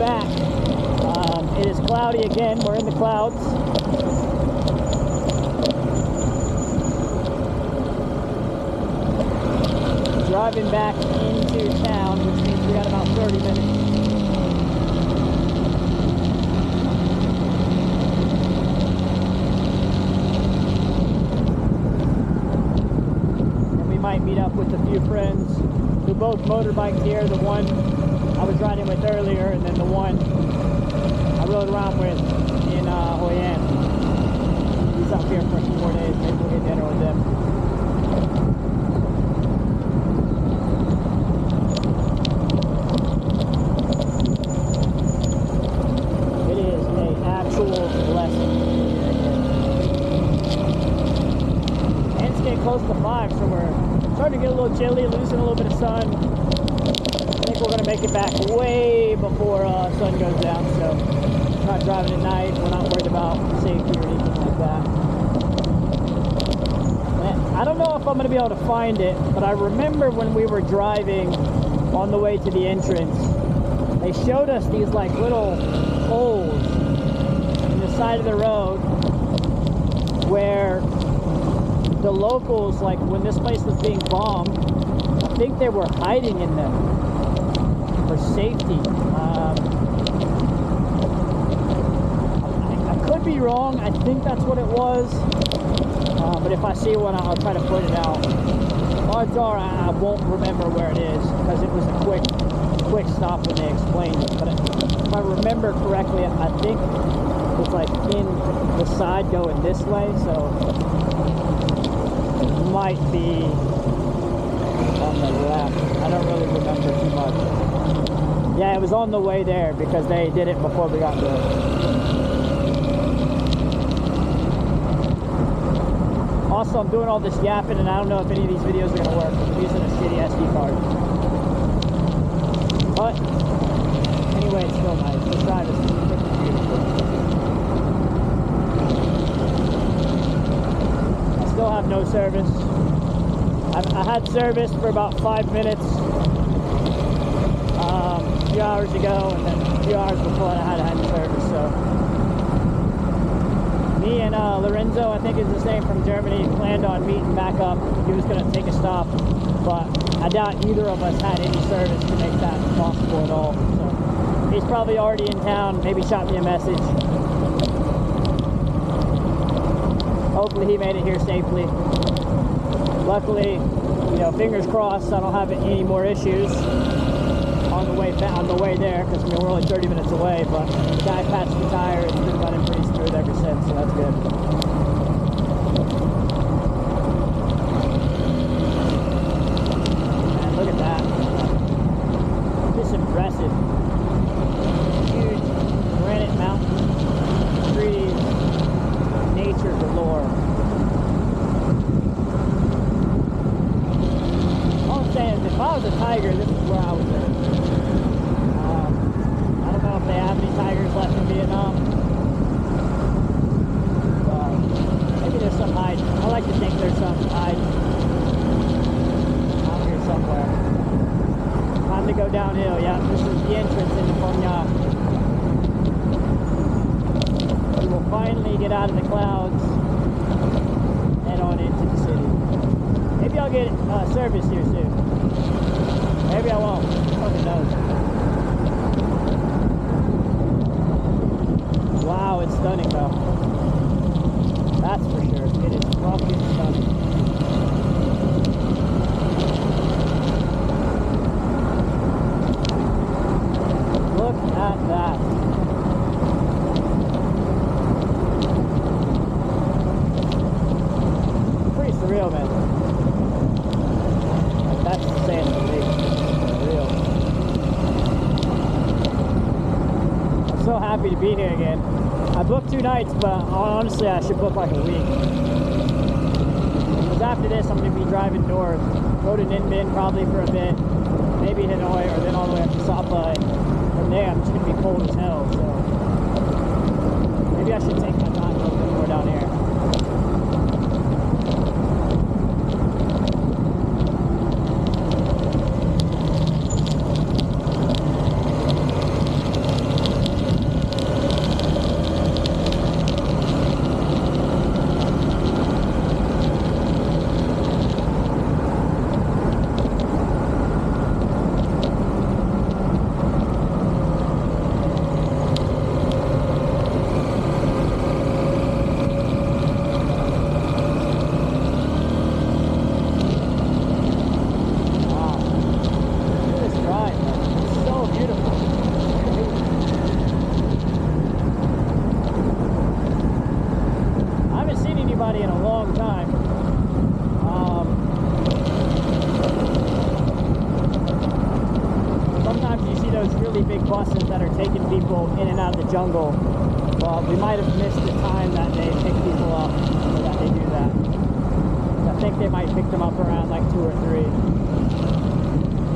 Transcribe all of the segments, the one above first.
back. It is cloudy again. We're in the clouds. Driving back into town, which means we got about 30 minutes. And we might meet up with a few friends who both motorbiked here. The one I was riding with earlier, and then the one I rode around with in Hoi An. He's up here for a few more days. Maybe we'll get dinner with them. It is an actual blessing. And it's getting close to 5, so we're starting to get a little chilly, losing a little bit of sun. I think we're going to make it back way before sun goes down, so we're not driving at night. We're not worried about safety or anything like that. And I don't know if I'm going to be able to find it, but I remember when we were driving on the way to the entrance, they showed us these like little holes in the side of the road where the locals, like when this place was being bombed, I think they were hiding in them for safety. I could be wrong. I think that's what it was. But if I see one, I'll try to point it out. Odds are I won't remember where it is because it was a quick stop when they explained it. But if I remember correctly, I think it's like in the side going this way, so it might be on the left. I don't really remember too much. Yeah, it was on the way there because they did it before we got there. Also, I'm doing all this yapping, and I don't know if any of these videos are going to work. I'm using a shitty SD card. But, anyway, it's still nice. This drive is freaking beautiful. I still have no service. I had service for about 5 minutes a few hours ago, and then a few hours before that I had service, so. Me and Lorenzo, I think is the same from Germany, planned on meeting back up. He was going to take a stop, but I doubt either of us had any service to make that possible at all. So he's probably already in town, maybe shot me a message. Hopefully he made it here safely. Luckily, you know, fingers crossed, I don't have any more issues on the way there, because I mean, we're only 30 minutes away, but the guy patched the tire. It's been running pretty smooth ever since, so that's good. Man, look at that. Just impressive. Huge granite mountain, trees, nature galore. All I'm saying is, if I was a tiger, this is where I would live. I don't know if they have any tigers left in Vietnam. Maybe there's some hiding. I like to think there's some hiding out here somewhere. Time to go downhill. Yeah, this is the entrance into Phong Nha. We will finally get out of the clouds and head on into the city. Maybe I'll get service here soon. Maybe I won't. Who knows? Wow, it's stunning though. That's for sure. It is fucking stunning. Look at that. Pretty surreal, man. Like, that's insane to me. Real. I'm so happy to be here again. I booked 2 nights, but honestly, I should book like a week. Because after this, I'm going to be driving north. Go to Ninh Binh probably for a bit. Maybe Hanoi, or then all the way up to Sapa. From there, I'm just going to be cold as hell, so maybe I should take my time a little bit more down here. buses that are taking people in and out of the jungle. But we might have missed the time that they pick people up, or that they do that. I think they might pick them up around like 2 or 3.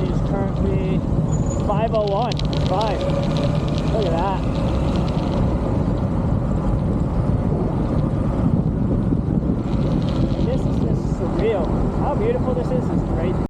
It is currently 5:01. 5. Look at that. This is just surreal. How beautiful this is great.